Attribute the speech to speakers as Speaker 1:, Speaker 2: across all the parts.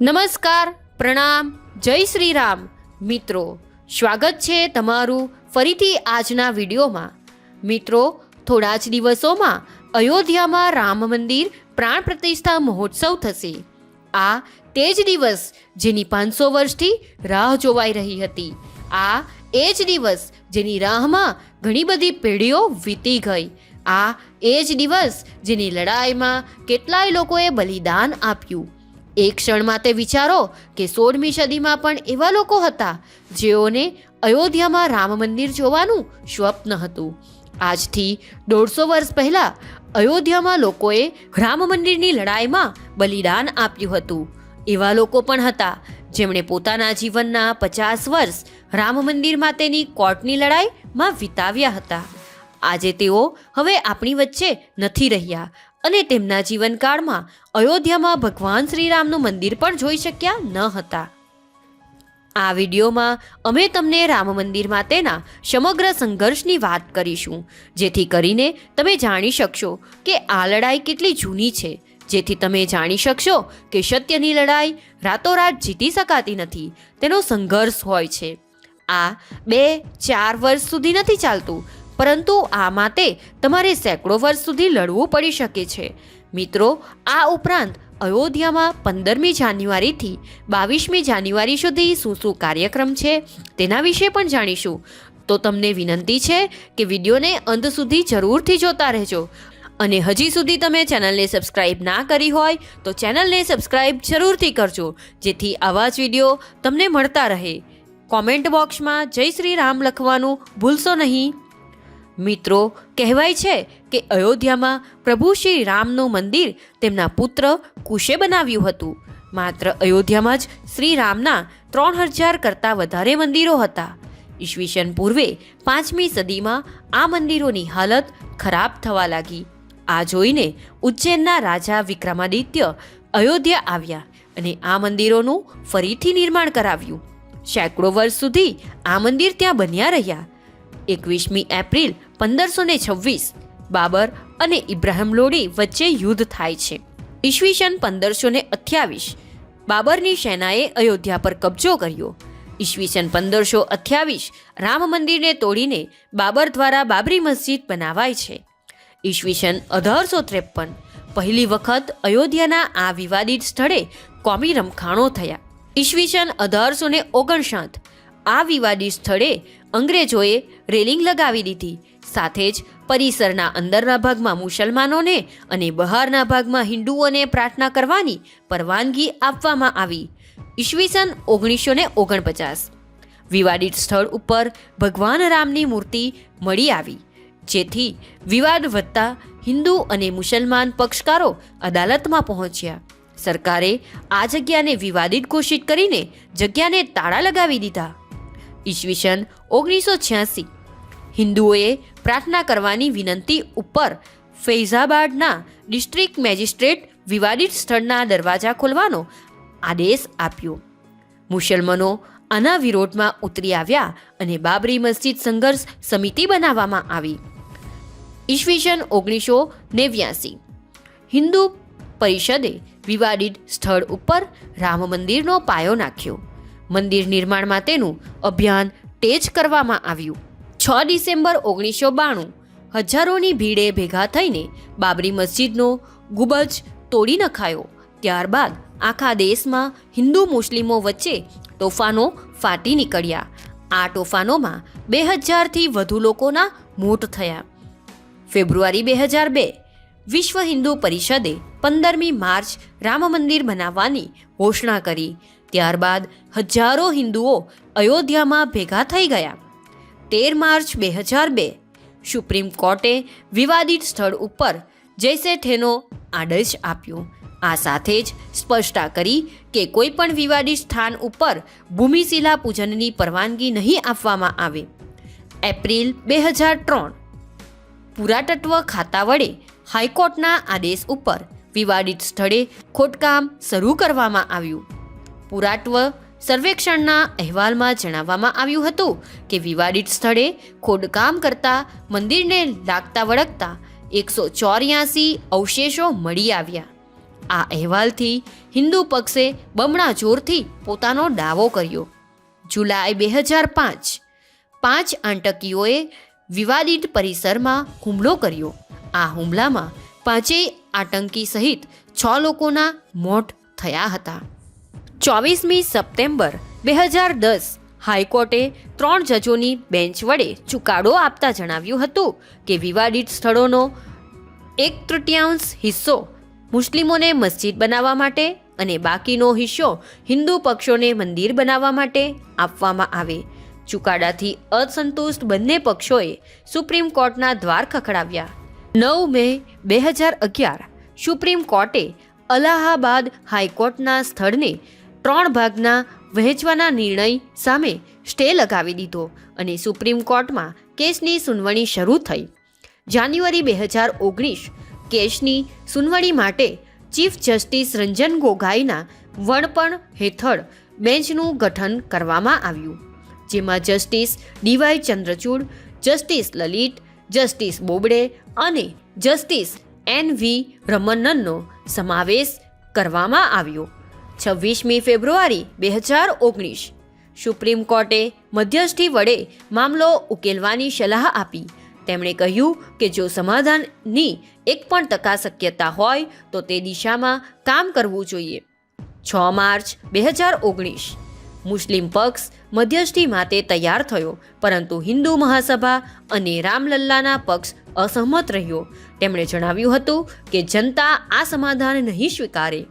Speaker 1: નમસ્કાર, પ્રણામ, જય શ્રી રામ મિત્રો. સ્વાગત છે તમારું ફરીથી આજના વિડીયોમાં. મિત્રો, થોડા જ દિવસોમાં અયોધ્યામાં રામ મંદિર પ્રાણ પ્રતિષ્ઠા મહોત્સવ થશે. આ તે જ દિવસ જેની 500 વર્ષથી રાહ જોવાઈ રહી હતી. આ એ જ દિવસ જેની રાહમાં ઘણી બધી પેઢીઓ વીતી ગઈ. આ એ જ દિવસ જેની લડાઈમાં કેટલાય લોકોએ બલિદાન આપ્યું. એક ક્ષણ માટે વિચારો કે 16મી સદીમાં પણ એવા લોકો હતા જેઓને અયોધ્યામાં રામ મંદિર જોવાનું સ્વપ્ન હતું. આજથી 150 વર્ષ પહેલા અયોધ્યામાં લોકોએ રામ મંદિરની લડાઈમાં બલિદાન આપ્યું હતું. એવા લોકો પણ હતા જેમણે પોતાના જીવનના 50 વર્ષ રામ મંદિર માટેની કોર્ટની લડાઈમાં વિતાવ્યા હતા. આજે તેઓ હવે આપણી વચ્ચે નથી રહ્યા અને તેમના જીવનકાળમાં અયોધ્યામાં ભગવાન શ્રીરામનું મંદિર પણ જોઈ શક્યા ન હતા. આ વિડીયોમાં અમે તમને રામ મંદિર માટેના સમગ્ર સંઘર્ષની વાત કરીશું, જેથી કરીને તમે જાણી શકશો કે આ લડાઈ કેટલી જૂની છે, જેથી તમે જાણી શકશો કે સત્યની લડાઈ રાતોરાત જીતી શકાતી નથી, તેનો સંઘર્ષ હોય છે. આ 2-4 વર્ષ સુધી નથી ચાલતું, પરંતુ આ માટે તમારે સેંકડો વર્ષ સુધી લડવું પડી શકે છે. મિત્રો, આ ઉપરાંત અયોધ્યામાં 15મી જાન્યુઆરીથી 22મી જાન્યુઆરી સુધી શું કાર્યક્રમ છે તેના વિશે પણ જાણીશું. તો તમને વિનંતી છે કે વિડીયોને અંત સુધી જરૂરથી જોતા રહેજો. અને હજી સુધી તમે ચેનલને સબસ્ક્રાઇબ ના કરી હોય તો ચેનલને સબસ્ક્રાઇબ જરૂરથી કરજો, જેથી આવા જ વિડીયો તમને મળતા રહે. કોમેન્ટ બોક્સમાં જય શ્રી રામ લખવાનું ભૂલશો નહીં. મિત્રો, કહેવાય છે કે અયોધ્યામાં પ્રભુ શ્રી રામનું મંદિર તેમના પુત્ર કુશે બનાવ્યું હતું. માત્ર અયોધ્યામાં જ શ્રી રામના 3000 કરતાં વધારે મંદિરો હતા. ઈસવીસન પૂર્વે 5મી સદીમાં આ મંદિરોની હાલત ખરાબ થવા લાગી. આ જોઈને ઉજ્જૈનના રાજા વિક્રમાદિત્ય અયોધ્યા આવ્યા અને આ મંદિરોનું ફરીથી નિર્માણ કરાવ્યું. સેંકડો વર્ષ સુધી આ મંદિર ત્યાં બન્યા રહ્યા. 21મી એપ્રિલ 1526 બાબર અને ઇબ્રાહિમ લોડી વચ્ચે યુદ્ધ થાય છે. ઈસવીસન 1528 બાબરની સેનાએ અયોધ્યા પર કબજો કર્યો. ઈસવીસન 1528 રામ મંદિરને તોડીને બાબર દ્વારા બાબરી મસ્જિદ બનાવાય છે. ઈસવીસન 1853 પહેલી વખત અયોધ્યાના આ વિવાદિત સ્થળે કોમી રમખાણો થયા. ઈસવીસન 1859 આ વિવાદિત સ્થળે અંગ્રેજોએ રેલિંગ લગાવી દીધી. સાથે જ પરિસરના અંદરના ભાગમાં મુસલમાનોને અને બહારના ભાગમાં હિન્દુઓને પ્રાર્થના કરવાની પરવાનગી આપવામાં આવી. ઈસવીસન 1949 વિવાદિત સ્થળ ઉપર ભગવાન રામની મૂર્તિ મળી આવી, જેથી વિવાદ વધતા હિન્દુ અને મુસલમાન પક્ષકારો અદાલતમાં પહોંચ્યા. સરકારે આ જગ્યાને વિવાદિત ઘોષિત કરીને જગ્યાને તાળા લગાવી દીધા. ઈસવીસન 1986 હિન્દુઓએ પ્રાર્થના કરવાની વિનંતી ઉપર ફૈઝાબાદના ડિસ્ટ્રિક્ટ મેજિસ્ટ્રેટ વિવાદિત સ્થળના દરવાજા ખોલવાનો આદેશ આપ્યો. મુસલમાનો આના વિરોધમાં ઉતરી આવ્યા અને બાબરી મસ્જિદ સંઘર્ષ સમિતિ બનાવવામાં આવી. ઈસવીસન 1989 હિન્દુ પરિષદે વિવાદિત સ્થળ ઉપર રામ મંદિરનો પાયો નાખ્યો. મંદિર નિર્માણ માટેનું અભિયાન તેજ કરવામાં આવ્યું. 6 ડિસેમ્બર 1992 હજારોની ભીડે ભેગા થઈને બાબરી મસ્જિદનો ગુંબજ તોડી નખાયો. ત્યારબાદ આખા દેશમાં હિન્દુ મુસ્લિમો વચ્ચે તોફાનો ફાટી નીકળ્યા. આ તોફાનોમાં 2000થી વધુ લોકોના મોત થયા. ફેબ્રુઆરી 2002 વિશ્વ હિન્દુ પરિષદે 15મી માર્ચ રામ મંદિર બનાવવાની ઘોષણા કરી. ત્યારબાદ હજારો હિન્દુઓ અયોધ્યામાં ભેગા થઈ ગયા. 13 માર્ચ 2002 સુપ્રીમ કોર્ટે વિવાદિત સ્થળ ઉપર જૈસે થેનો આદેશ આપ્યો. આ સાથે જ સ્પષ્ટતા કરી કે કોઈ પણ વિવાદિત સ્થાન ઉપર ભૂમિશિલા પૂજનની પરવાનગી નહીં આપવામાં આવે. એપ્રિલ 2003 પુરાતત્વ ખાતા વડે હાઈકોર્ટના આદેશ ઉપર વિવાદિત સ્થળે ખોદકામ શરૂ કરવામાં આવ્યું. પુરાતત્વ સર્વેક્ષણના અહેવાલમાં જણાવવામાં આવ્યું હતું કે વિવાદિત સ્થળે ખોદકામ કરતા મંદિરને લાગતા વળગતા 184 અવશેષો મળી આવ્યા. આ અહેવાલથી હિન્દુ પક્ષે બમણા જોરથી પોતાનો દાવો કર્યો. જુલાઈ 2005 5 આતંકીઓએ વિવાદિત પરિસરમાં હુમલો કર્યો. આ હુમલામાં 5 આતંકી સહિત 6 લોકોના મોત થયા હતા. 24મી સપ્ટેમ્બર 2010 હાઈકોર્ટે 3 જજોની બેન્ચ વડે ચુકાદો આપતા જણાવ્યું હતું કે વિવાદિત સ્થળોનો 1/3 હિસ્સો મુસ્લિમોને મસ્જિદ બનાવવા માટે અને બાકીનો હિસ્સો હિન્દુ પક્ષોને મંદિર બનાવવા માટે આપવામાં આવે. ચુકાદાથી અસંતુષ્ટ બંને પક્ષોએ સુપ્રીમ કોર્ટના દ્વાર ખખડાવ્યા. 9 મે 2011 સુપ્રીમ કોર્ટે અલ્હાબાદ હાઈકોર્ટના સ્થળને 3 ભાગના વહેંચવાના નિર્ણય સામે સ્ટે લગાવી દીધો અને સુપ્રીમ કોર્ટમાં કેસની સુનાવણી શરૂ થઈ. જાન્યુઆરી 2019 કેસની સુનાવણી માટે ચીફ જસ્ટિસ રંજન ગોગોઈના વડપણ હેઠળ બેન્ચનું ગઠન કરવામાં આવ્યું, જેમાં justice DY Chandrachud, justice Lalit, justice Bobde અને જસ્ટિસ એન.વી. રમન્નનો સમાવેશ કરવામાં આવ્યો. 26મી ફેબ્રુઆરી 2019 સુપ્રીમ કોર્ટે મધ્યસ્થી વડે મામલો ઉકેલવાની સલાહ આપી. તેમણે કહ્યું કે જો સમાધાનની 1% શક્યતા હોય તો તે દિશામાં કામ કરવું જોઈએ. 6 માર્ચ 2019 મુસ્લિમ પક્ષ મધ્યસ્થી માટે તૈયાર થયો, પરંતુ હિન્દુ મહાસભા અને રામલલ્લાના પક્ષ અસહમત રહ્યો. તેમણે જણાવ્યું હતું કે જનતા આ સમાધાન નહીં સ્વીકારે.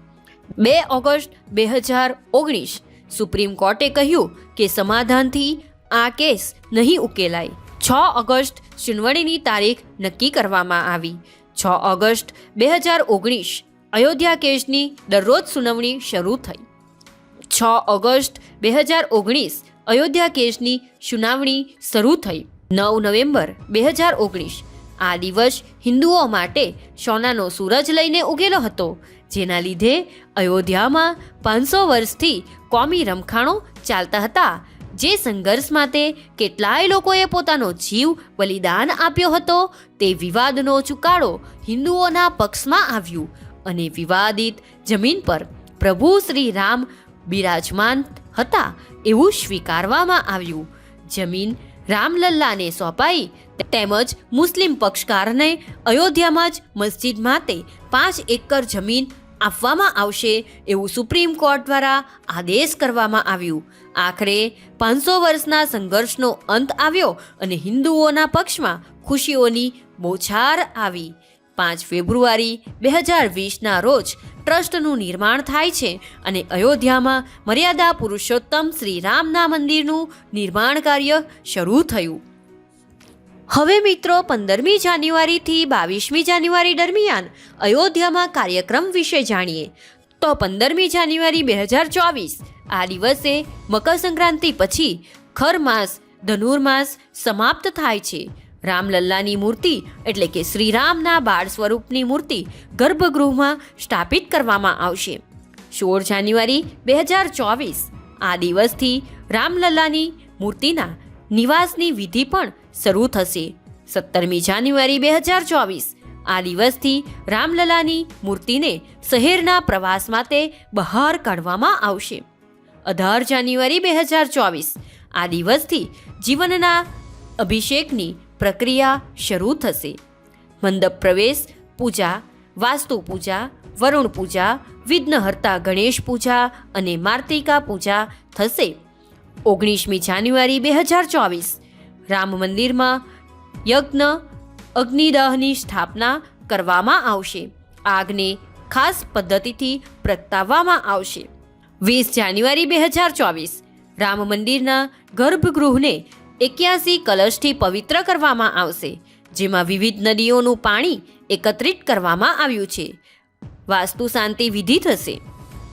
Speaker 1: 2 ઓગસ્ટ 2019 સુપ્રીમ કોર્ટે કહ્યું કે સમાધાનથી આ કેસ નહીં ઉકેલાય. 6 ઓગસ્ટ સુનાવણીની તારીખ નક્કી કરવામાં આવી. 6 ઓગસ્ટ 2019 અયોધ્યા કેસની દરરોજ સુનાવણી શરૂ થઈ. 6 ઓગસ્ટ 2019 અયોધ્યા કેસની સુનાવણી શરૂ થઈ. 9 નવેમ્બર 2019 આ દિવસ હિન્દુઓ માટે સોનાનો સૂરજ લઈને ઉગેલો હતો, જેના લીધે અયોધ્યામાં 500 વર્ષથી કોમી રમખાણો ચાલતા હતા. જે સંઘર્ષ માટે કેટલાય લોકોએ પોતાનો જીવ બલિદાન આપ્યો હતો, તે વિવાદનો ચુકાદો હિન્દુઓના પક્ષમાં આવ્યું અને વિવાદિત જમીન પર પ્રભુ શ્રી રામ બિરાજમાન હતા એવું સ્વીકારવામાં આવ્યું. જમીન રામલલ્લાને સોંપાઈ તેમજ મુસ્લિમ પક્ષકારને અયોધ્યામાં જ મસ્જિદ માટે 5 એકર જમીન આપવામાં આવશે એવું સુપ્રીમ કોર્ટ દ્વારા આદેશ કરવામાં આવ્યું. આખરે 500 વર્ષના સંઘર્ષનો અંત આવ્યો અને હિન્દુઓના પક્ષમાં ખુશીઓની બોછાર આવી. 5 ફેબ્રુઆરી 2020ના રોજ ટ્રસ્ટનું નિર્માણ થાય છે અને અયોધ્યામાં મર્યાદા પુરુષોત્તમ શ્રી રામના મંદિરનું નિર્માણ કાર્ય શરૂ થયું. હવે મિત્રો 15મી જાન્યુઆરીથી 22મી જાન્યુઆરી દરમિયાન અયોધ્યામાં કાર્યક્રમ વિશે જાણીએ. તો 15મી જાન્યુઆરી 2024 આ દિવસે મકર સંક્રાંતિ પછી ખર માસ ધનુર્માસ સમાપ્ત થાય છે. રામલલ્લાની મૂર્તિ એટલે કે શ્રીરામના બાળ સ્વરૂપની મૂર્તિ ગર્ભગૃહમાં સ્થાપિત કરવામાં આવશે. 16 જાન્યુઆરી 2024 આ દિવસથી રામલલ્લાની મૂર્તિના નિવાસની વિધિ પણ શરૂ થશે. 17મી જાન્યુઆરી 2024 આ દિવસથી રામલલ્લાની મૂર્તિને શહેરના પ્રવાસ માટે બહાર કાઢવામાં આવશે. 18 જાન્યુઆરી 2024 આ દિવસથી જીવનના અભિષેકની પ્રક્રિયા શરૂ થશે. મંડપ પ્રવેશ પૂજા, વાસ્તુ પૂજા, વરુણ પૂજા, વિઘ્નહર્તા ગણેશ પૂજા અને માતૃકા પૂજા થશે. 19મી જાન્યુઆરી 2024 રામ મંદિરમાં યજ્ઞ અગ્નિદહની સ્થાપના કરવામાં આવશે. આગને ખાસ પદ્ધતિથી પ્રગટાવવામાં આવશે. 20 જાન્યુઆરી 2024 રામ મંદિરના ગર્ભગૃહને 81 કલશથી પવિત્ર કરવામાં આવશે, જેમાં વિવિધ નદીઓનું પાણી એકત્રિત કરવામાં આવ્યું છે. વાસ્તુ શાંતિ વિધિ થશે.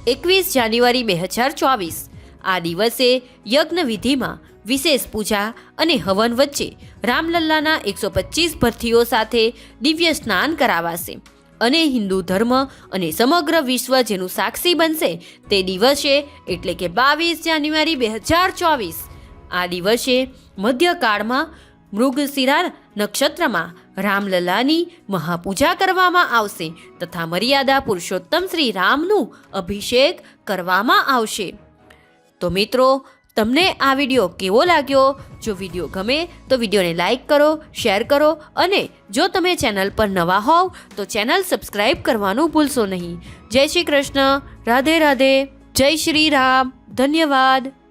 Speaker 1: 21 જાન્યુઆરી 2024 આ દિવસે યજ્ઞ વિધિમાં વિશેષ પૂજા અને હવન વચ્ચે રામલલ્લાના 125 ભરતીઓ સાથે દિવ્ય સ્નાન કરાવાશે અને હિન્દુ ધર્મ અને સમગ્ર વિશ્વ જેનું સાક્ષી બનશે તે દિવસે એટલે કે 22 જાન્યુઆરી 2024 આ દિવસે મધ્યકાળમાં મૃગશિરા નક્ષત્રમાં રામલલાની મહાપૂજા કરવામાં આવશે તથા મર્યાદા પુરુષોત્તમ શ્રી રામનું અભિષેક કરવામાં આવશે. તો મિત્રો, તમને આ વિડીયો કેવો લાગ્યો? જો વિડીયો ગમે તો વિડીયોને લાઈક કરો, શેર કરો અને જો તમે ચેનલ પર નવા હોવ તો ચેનલ સબસ્ક્રાઈબ કરવાનું ભૂલશો નહીં. જય શ્રી કૃષ્ણ. રાધે રાધે. જય શ્રી રામ. ધન્યવાદ.